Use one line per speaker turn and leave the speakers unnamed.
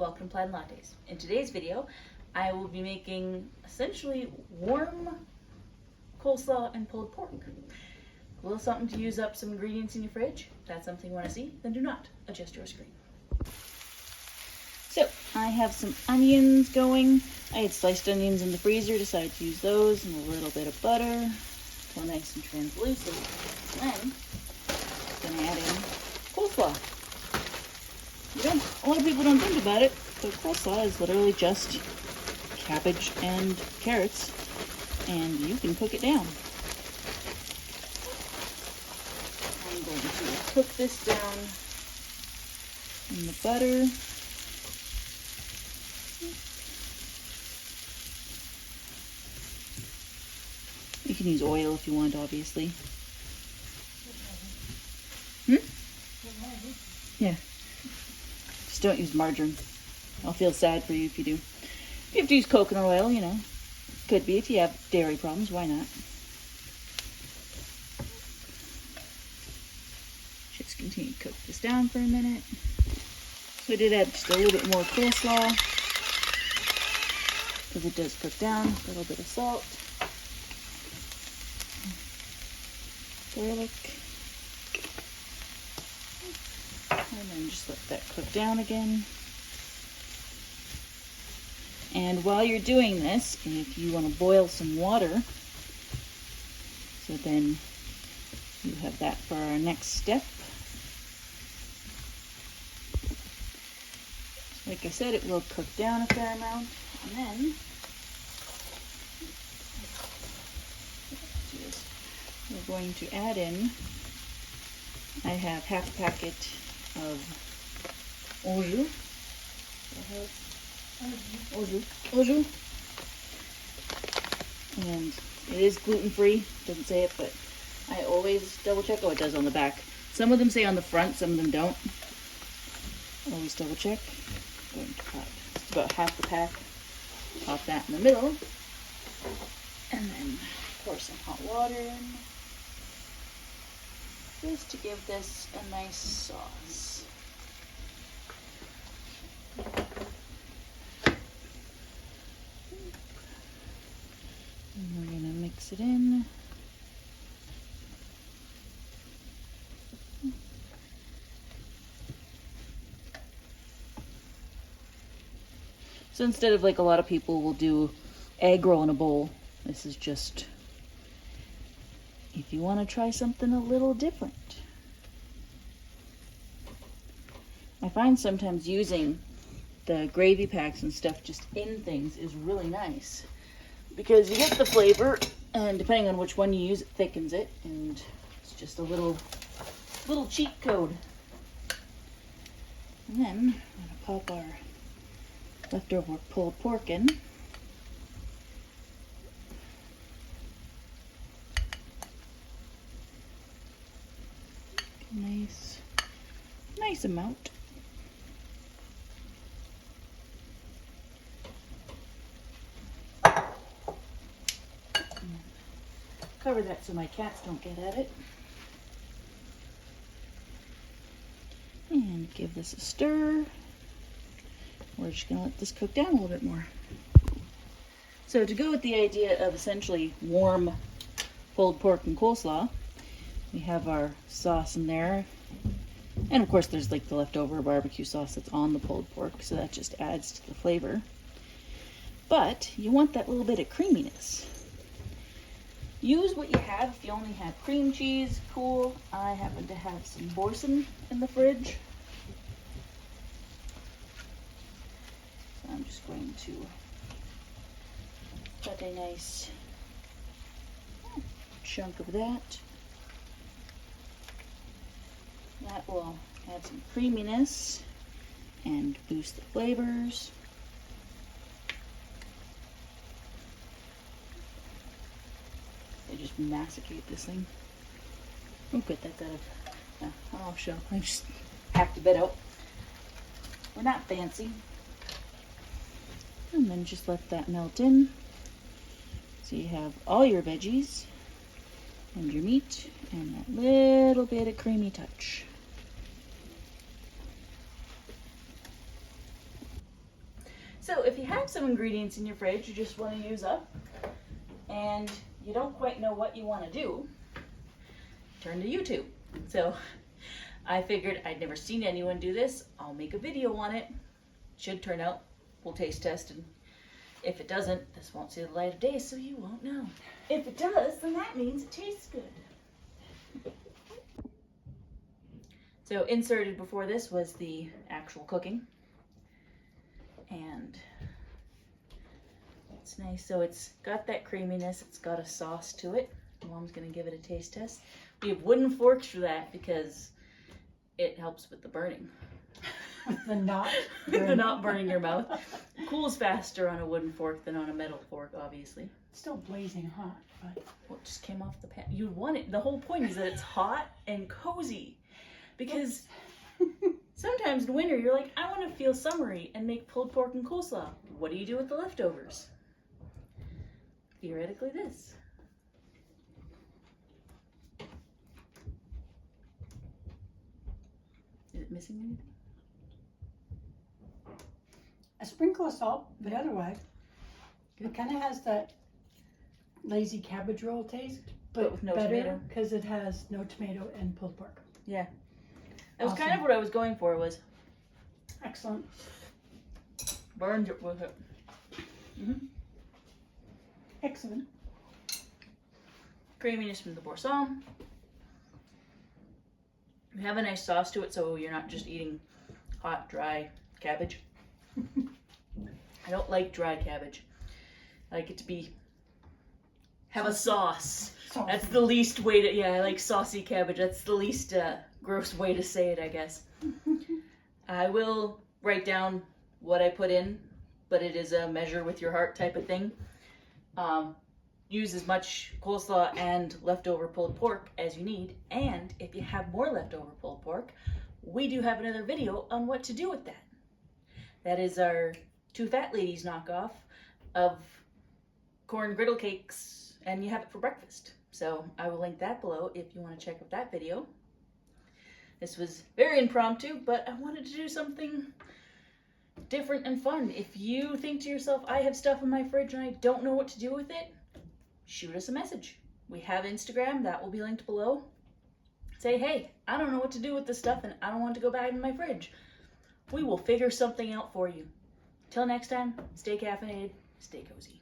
welcome to Plaid Lattes. In today's video, I will be making essentially warm coleslaw and pulled pork. A little something to use up some ingredients in your fridge. If that's something you want to see, then do not adjust your screen. So, I have some onions going. I had sliced onions in the freezer, decided to use those, and a little bit of butter. So nice and translucent. Then, I'm gonna add in coleslaw. A lot of people don't think about it, but coleslaw is literally just cabbage and carrots, and you can cook it down. I'm going to cook this down in the butter. You can use oil if you want, obviously. Yeah. Just don't use margarine. I'll feel sad for you if you do. If you have to use coconut oil, you know. Could be if you have dairy problems, why not? Just continue to cook this down for a minute. So I did add just a little bit more coleslaw, because it does cook down. A little bit of salt. Garlic. And then just let that cook down again. And while you're doing this, if you want to boil some water, so then you have that for our next step. Like I said, it will cook down a fair amount, and then we're going to add in, I have half a packet of Aus Jus. And it is gluten-free, doesn't say it, but I always double check. Oh, it does on the back. Some of them say on the front, some of them don't. Always double check. I'm going to pop just about half the pack. Pop that in the middle. And then pour some hot water in. Just to give this a nice sauce. And we're going to mix it in. So instead of like a lot of people will do egg roll in a bowl, this is just if you want to try something a little different. I find sometimes using the gravy packs and stuff just in things is really nice, because you get the flavor, and depending on which one you use, it thickens it, and it's just a little cheat code. And then I'm going to pop our leftover pulled pork in. Nice amount. Cover that so my cats don't get at it. And give this a stir. We're just going to let this cook down a little bit more. So to go with the idea of essentially warm pulled pork and coleslaw, we have our sauce in there. And of course there's like the leftover barbecue sauce that's on the pulled pork, so that just adds to the flavor. But you want that little bit of creaminess. Use what you have. If you only have cream cheese, cool. I happen to have some Boursin in the fridge. So I'm just going to cut a nice chunk of that. That will add some creaminess and boost the flavors. I just massacrate this thing. Oh, good, that's out of, I'll show. I just hacked a bit out. We're not fancy. And then just let that melt in. So you have all your veggies and your meat and that little bit of creamy touch. So if you have some ingredients in your fridge you just want to use up and you don't quite know what you want to do, turn to YouTube. So I figured I'd never seen anyone do this. I'll make a video on it. Should turn out. We'll taste test, and if it doesn't, this won't see the light of day, so you won't know. If it does, then that means it tastes good. So inserted before this was the actual cooking. And it's nice. So it's got that creaminess. It's got a sauce to it. Mom's going to give it a taste test. We have wooden forks for that because it helps with the burning.
The not
burning. The not burning your mouth. It cools faster on a wooden fork than on a metal fork, obviously.
It's still blazing hot, but
Well, it just came off the pan. You want it. The whole point is that it's hot and cozy. Because sometimes in winter you're like, I want to feel summery and make pulled pork and coleslaw. What do you do with the leftovers? Theoretically this. Is it missing anything?
a sprinkle of salt, but otherwise, it kind of has that lazy cabbage roll taste, but
with no
better
tomato.
because it has no tomato and pulled pork.
Yeah. That was kind
Awesome.
of what I was going for, was
Excellent.
burned it with it.
Excellent.
Creaminess from the Boursin. You have a nice sauce to it, so you're not just eating hot, dry cabbage. I don't like dry cabbage. I like it to have a sauce.
Saucy.
That's the least way to, yeah, I like saucy cabbage. That's the least gross way to say it, I guess. I will write down what I put in, but it is a measure with your heart type of thing. Use as much coleslaw and leftover pulled pork as you need, and if you have more leftover pulled pork, we do have another video on what to do with that. That is our Two Fat Ladies knockoff of corn griddle cakes, and you have it for breakfast. So I will link that below if you want to check out that video. This was very impromptu, but I wanted to do something different and fun. If you think to yourself, I have stuff in my fridge and I don't know what to do with it, shoot us a message. We have Instagram, that will be linked below. Say, hey, I don't know what to do with this stuff and I don't want it to go back in my fridge. We will figure something out for you. Till next time, stay caffeinated, stay cozy.